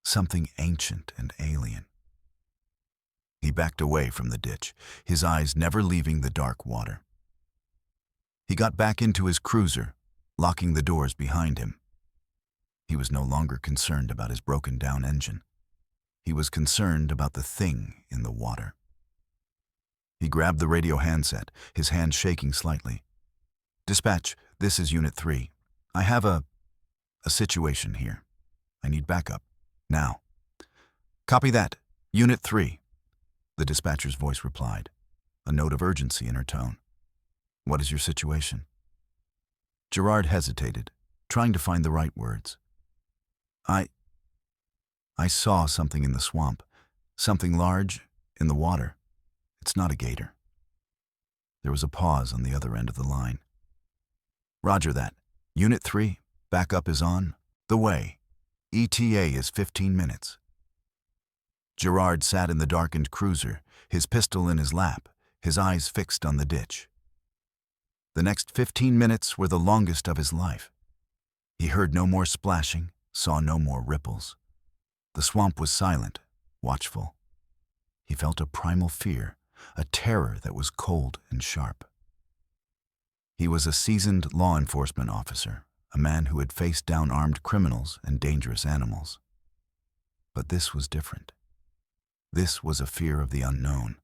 Something ancient and alien. He backed away from the ditch, his eyes never leaving the dark water. He got back into his cruiser, locking the doors behind him. He was no longer concerned about his broken-down engine. He was concerned about the thing in the water. He grabbed the radio handset, his hand shaking slightly. "Dispatch, this is Unit 3. I have a situation here. I need backup. Now." "Copy that. Unit 3." The dispatcher's voice replied, a note of urgency in her tone. "What is your situation?" Gerard hesitated, trying to find the right words. I saw something in the swamp, something large in the water. It's not a gator." There was a pause on the other end of the line. "Roger that. Unit 3, backup is on the way. ETA is 15 minutes. Gerard sat in the darkened cruiser, his pistol in his lap, his eyes fixed on the ditch. The next 15 minutes were the longest of his life. He heard no more splashing, saw no more ripples. The swamp was silent, watchful. He felt a primal fear, a terror that was cold and sharp. He was a seasoned law enforcement officer, a man who had faced down armed criminals and dangerous animals. But this was different. This was a fear of the unknown,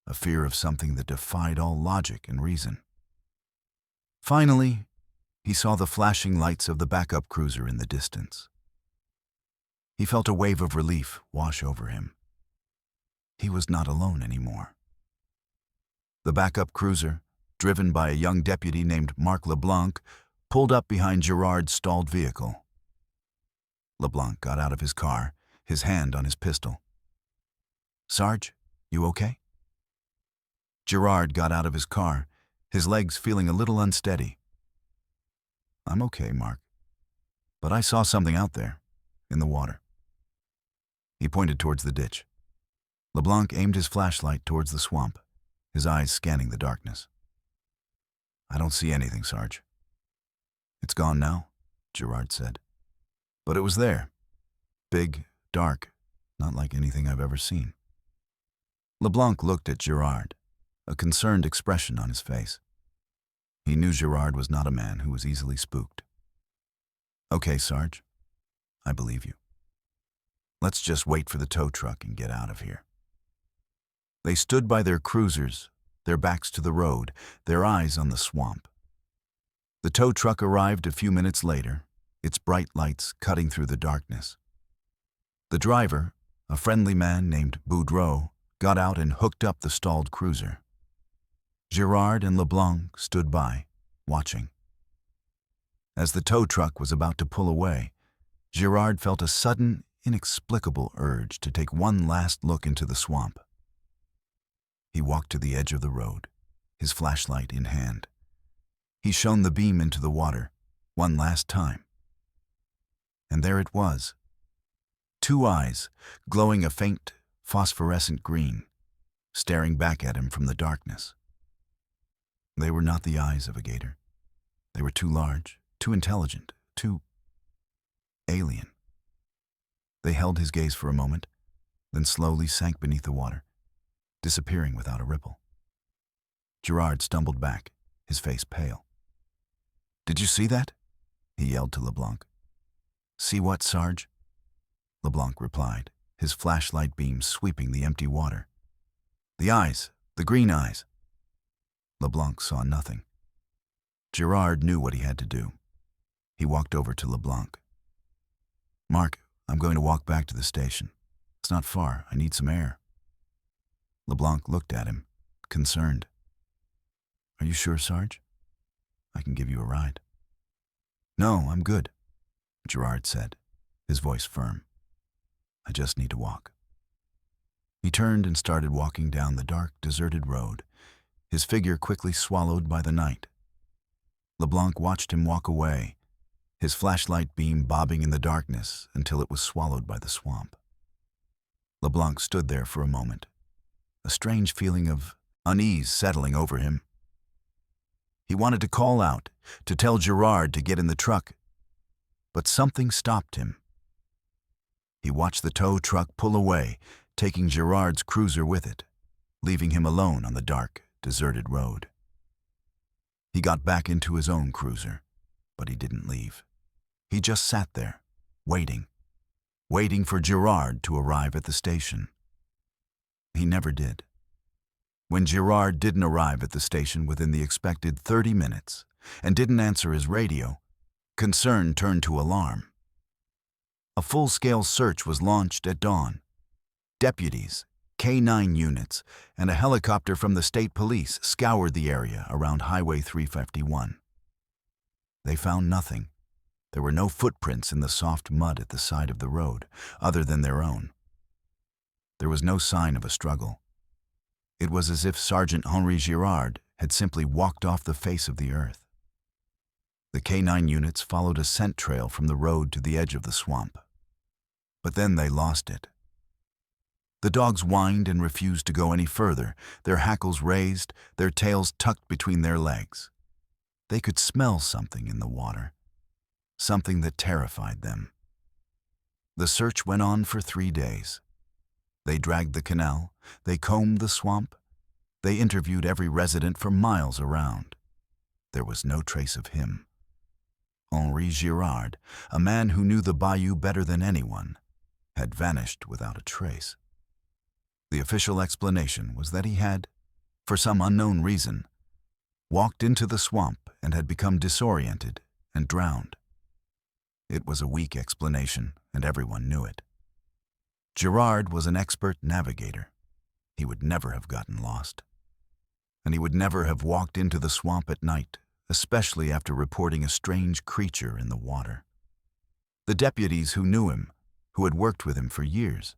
a fear of something that defied all logic and reason. Finally, he saw the flashing lights of the backup cruiser in the distance. He felt a wave of relief wash over him. He was not alone anymore. The backup cruiser, driven by a young deputy named Mark LeBlanc, pulled up behind Gerard's stalled vehicle. LeBlanc got out of his car, his hand on his pistol. "Sarge, you okay?" Gerard got out of his car, his legs feeling a little unsteady. "I'm okay, Mark. But I saw something out there, in the water." He pointed towards the ditch. LeBlanc aimed his flashlight towards the swamp, his eyes scanning the darkness. "I don't see anything, Sarge." "It's gone now," Gerard said. "But it was there. Big, dark, not like anything I've ever seen." LeBlanc looked at Gerard, a concerned expression on his face. He knew Gerard was not a man who was easily spooked. "Okay, Sarge. I believe you." Let's just wait for the tow truck and get out of here." They stood by their cruisers, their backs to the road, their eyes on the swamp. The tow truck arrived a few minutes later, its bright lights cutting through the darkness. The driver, a friendly man named Boudreau, got out and hooked up the stalled cruiser. Girard and LeBlanc stood by, watching. As the tow truck was about to pull away, Girard felt a sudden, inexplicable urge to take one last look into the swamp. He walked to the edge of the road, his flashlight in hand. He shone the beam into the water, one last time. And there it was. Two eyes, glowing a faint, phosphorescent green, staring back at him from the darkness. They were not the eyes of a gator. They were too large, too intelligent, too alien. They held his gaze for a moment, then slowly sank beneath the water, disappearing without a ripple. Girard stumbled back, his face pale. "Did you see that?" he yelled to LeBlanc. "See what, Sarge?" LeBlanc replied, his flashlight beam sweeping the empty water. "The eyes, the green eyes." LeBlanc saw nothing. Girard knew what he had to do. He walked over to LeBlanc. "Mark, I'm going to walk back to the station. It's not far. I need some air." LeBlanc looked at him, concerned. "Are you sure, Sarge? I can give you a ride." "No, I'm good," Girard said, his voice firm. "I just need to walk." He turned and started walking down the dark, deserted road, his figure quickly swallowed by the night. LeBlanc watched him walk away, his flashlight beam bobbing in the darkness until it was swallowed by the swamp. LeBlanc stood there for a moment, a strange feeling of unease settling over him. He wanted to call out, to tell Girard to get in the truck, but something stopped him. He watched the tow truck pull away, taking Girard's cruiser with it, leaving him alone on the dark, deserted road. He got back into his own cruiser, but he didn't leave. He just sat there, waiting for Girard to arrive at the station. He never did. When Girard didn't arrive at the station within the expected 30 minutes and didn't answer his radio, concern turned to alarm. A full-scale search was launched at dawn. Deputies, K-9 units, and a helicopter from the state police scoured the area around Highway 351. They found nothing. There were no footprints in the soft mud at the side of the road, other than their own. There was no sign of a struggle. It was as if Sergeant Henri Girard had simply walked off the face of the earth. The K-9 units followed a scent trail from the road to the edge of the swamp. But then they lost it. The dogs whined and refused to go any further, their hackles raised, their tails tucked between their legs. They could smell something in the water, something that terrified them. The search went on for 3 days. They dragged the canal, they combed the swamp, they interviewed every resident for miles around. There was no trace of him. Henri Girard, a man who knew the bayou better than anyone, had vanished without a trace. The official explanation was that he had, for some unknown reason, walked into the swamp and had become disoriented and drowned. It was a weak explanation, and everyone knew it. Girard was an expert navigator. He would never have gotten lost. And he would never have walked into the swamp at night, especially after reporting a strange creature in the water. The deputies who knew him, who had worked with him for years,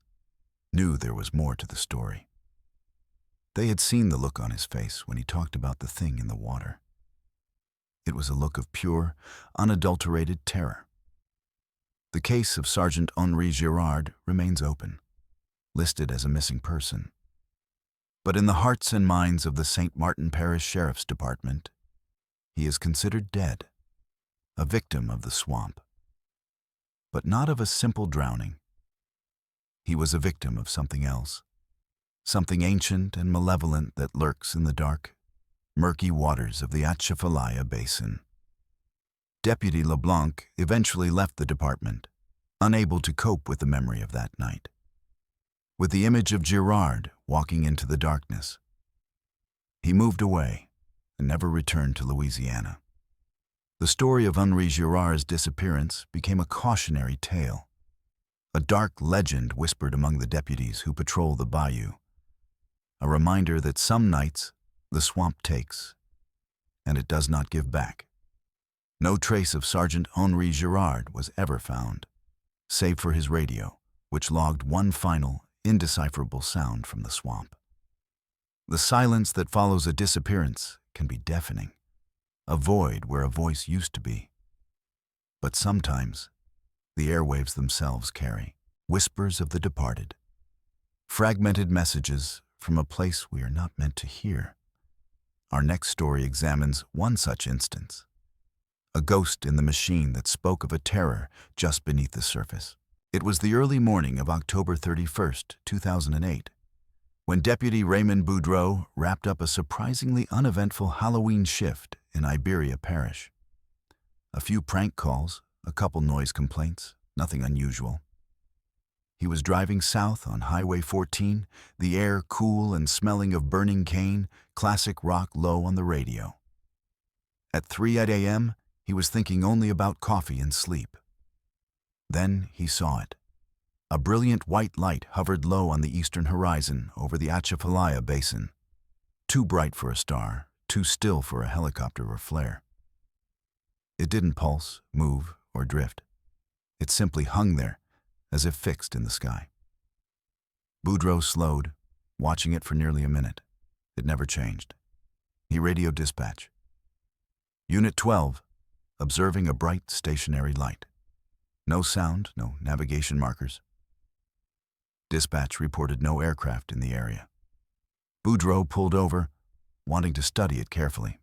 knew there was more to the story. They had seen the look on his face when he talked about the thing in the water. It was a look of pure, unadulterated terror. The case of Sergeant Henri Girard remains open, listed as a missing person. But in the hearts and minds of the St. Martin Parish Sheriff's Department, he is considered dead, a victim of the swamp. But not of a simple drowning. He was a victim of something else, something ancient and malevolent that lurks in the dark, murky waters of the Atchafalaya Basin. Deputy LeBlanc eventually left the department, unable to cope with the memory of that night, with the image of Girard walking into the darkness. He moved away and never returned to Louisiana. The story of Henri Girard's disappearance became a cautionary tale, a dark legend whispered among the deputies who patrol the bayou, a reminder that some nights the swamp takes, and it does not give back. No trace of Sergeant Henri Girard was ever found, save for his radio, which logged one final, indecipherable sound from the swamp. The silence that follows a disappearance can be deafening, a void where a voice used to be. But sometimes, the airwaves themselves carry whispers of the departed, fragmented messages from a place we are not meant to hear. Our next story examines one such instance, a ghost in the machine that spoke of a terror just beneath the surface. It was the early morning of October 31st, 2008, when Deputy Raymond Boudreau wrapped up a surprisingly uneventful Halloween shift in Iberia Parish. A few prank calls, a couple noise complaints, nothing unusual. He was driving south on Highway 14, the air cool and smelling of burning cane, classic rock low on the radio. At 3 a.m., he was thinking only about coffee and sleep. Then he saw it. A brilliant white light hovered low on the eastern horizon over the Atchafalaya Basin. Too bright for a star, too still for a helicopter or flare. It didn't pulse, move, or drift. It simply hung there, as if fixed in the sky. Boudreau slowed, watching it for nearly a minute. It never changed. He radioed dispatch. Unit 12, observing a bright stationary light. No sound, no navigation markers. Dispatch reported no aircraft in the area. Boudreau pulled over, wanting to study it carefully.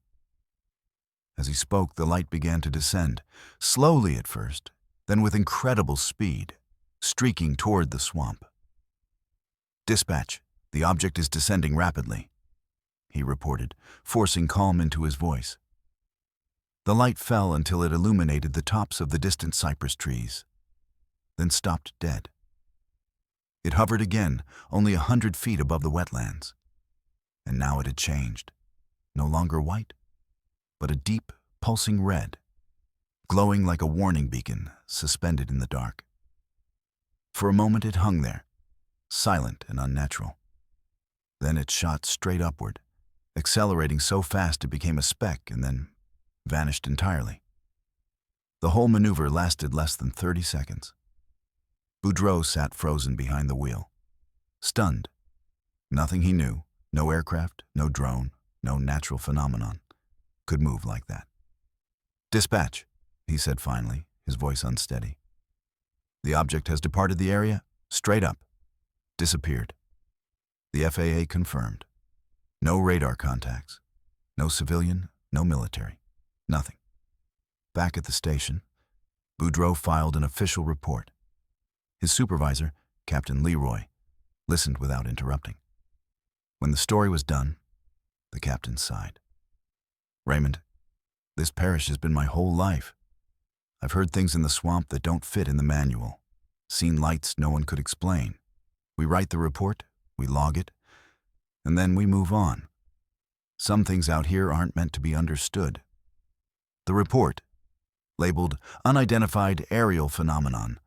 As he spoke, the light began to descend, slowly at first, then with incredible speed, streaking toward the swamp. "Dispatch, the object is descending rapidly," he reported, forcing calm into his voice. The light fell until it illuminated the tops of the distant cypress trees, then stopped dead. It hovered again, only 100 feet above the wetlands. And now it had changed. No longer white, but a deep, pulsing red, glowing like a warning beacon suspended in the dark. For a moment it hung there, silent and unnatural. Then it shot straight upward, accelerating so fast it became a speck and then vanished entirely. The whole maneuver lasted less than 30 seconds. Boudreau sat frozen behind the wheel, stunned. Nothing he knew, no aircraft, no drone, no natural phenomenon, could move like that. "Dispatch," he said finally, his voice unsteady. "The object has departed the area, straight up, disappeared." The FAA confirmed. No radar contacts, no civilian, no military, nothing. Back at the station, Boudreau filed an official report. His supervisor, Captain Leroy, listened without interrupting. When the story was done, the captain sighed. "Raymond, this parish has been my whole life. I've heard things in the swamp that don't fit in the manual, seen lights no one could explain. We write the report, we log it, and then we move on. Some things out here aren't meant to be understood." The report, labeled Unidentified Aerial Phenomenon,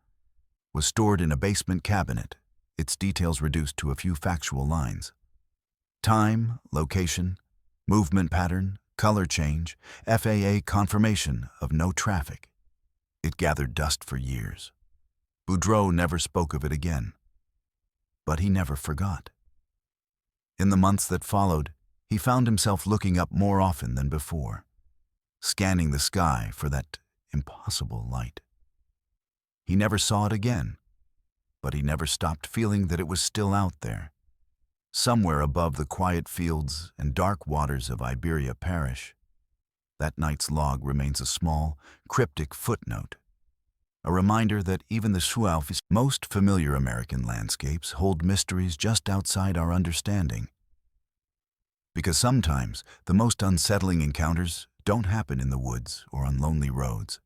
was stored in a basement cabinet, its details reduced to a few factual lines. Time, location, movement pattern, color change, FAA confirmation of no traffic. It gathered dust for years. Boudreau never spoke of it again. But he never forgot. In the months that followed, he found himself looking up more often than before, scanning the sky for that impossible light. He never saw it again, but he never stopped feeling that it was still out there, somewhere above the quiet fields and dark waters of Iberia Parish. That night's log remains a small, cryptic footnote, a reminder that even the South's most familiar American landscapes hold mysteries just outside our understanding. Because sometimes the most unsettling encounters don't happen in the woods or on lonely roads.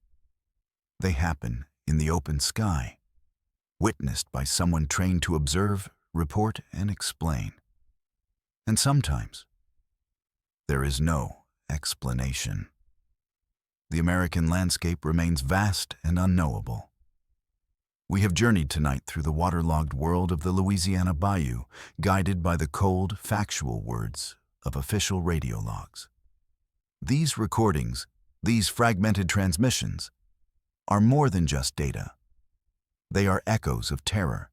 They happen in the open sky, witnessed by someone trained to observe, report, and explain. And sometimes, there is no explanation. The American landscape remains vast and unknowable. We have journeyed tonight through the waterlogged world of the Louisiana Bayou, guided by the cold, factual words of official radio logs. These recordings, these fragmented transmissions, are more than just data. They are echoes of terror,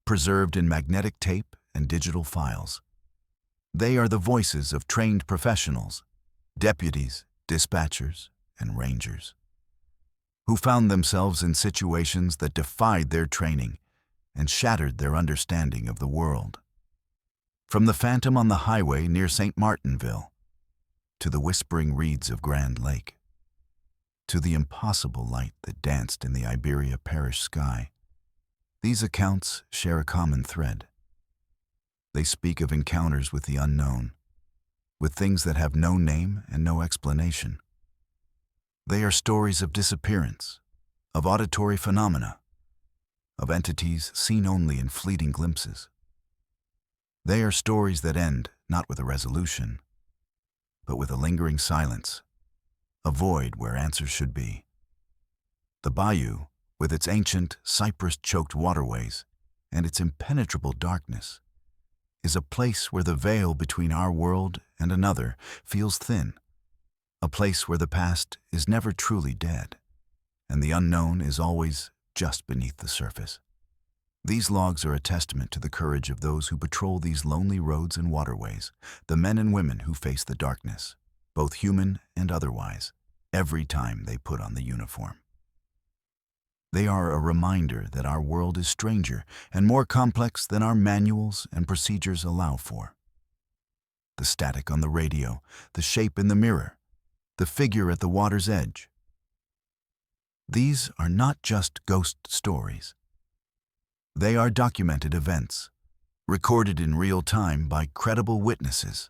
preserved in magnetic tape and digital files. They are the voices of trained professionals, deputies, dispatchers, and rangers, who found themselves in situations that defied their training and shattered their understanding of the world. From the phantom on the highway near St. Martinville, to the whispering reeds of Grand Lake, to the impossible light that danced in the Iberia Parish sky, these accounts share a common thread. They speak of encounters with the unknown, with things that have no name and no explanation. They are stories of disappearance, of auditory phenomena, of entities seen only in fleeting glimpses. They are stories that end not with a resolution, but with a lingering silence, a void where answers should be. The bayou, with its ancient, cypress-choked waterways and its impenetrable darkness, is a place where the veil between our world and another feels thin, a place where the past is never truly dead, and the unknown is always just beneath the surface. These logs are a testament to the courage of those who patrol these lonely roads and waterways, the men and women who face the darkness, both human and otherwise, every time they put on the uniform. They are a reminder that our world is stranger and more complex than our manuals and procedures allow for. The static on the radio, the shape in the mirror, the figure at the water's edge. These are not just ghost stories. They are documented events, recorded in real time by credible witnesses.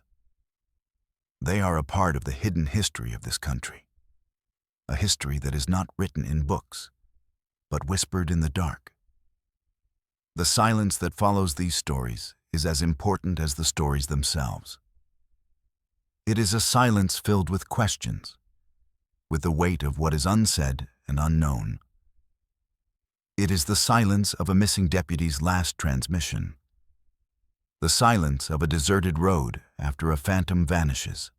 They are a part of the hidden history of this country, a history that is not written in books, but whispered in the dark. The silence that follows these stories is as important as the stories themselves. It is a silence filled with questions, with the weight of what is unsaid and unknown. It is the silence of a missing deputy's last transmission, the silence of a deserted road after a phantom vanishes,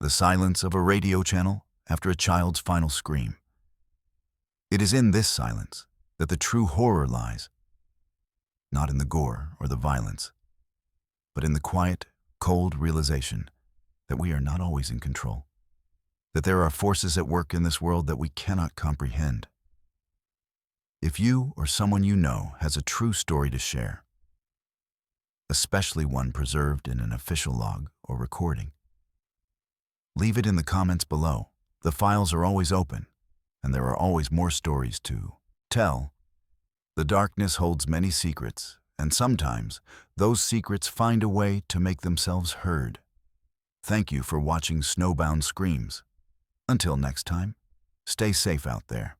the silence of a radio channel after a child's final scream. It is in this silence that the true horror lies, not in the gore or the violence, but in the quiet, cold realization that we are not always in control, that there are forces at work in this world that we cannot comprehend. If you or someone you know has a true story to share, especially one preserved in an official log or recording, leave it in the comments below. The files are always open, and there are always more stories to tell. The darkness holds many secrets, and sometimes those secrets find a way to make themselves heard. Thank you for watching Snowbound Screams. Until next time, stay safe out there.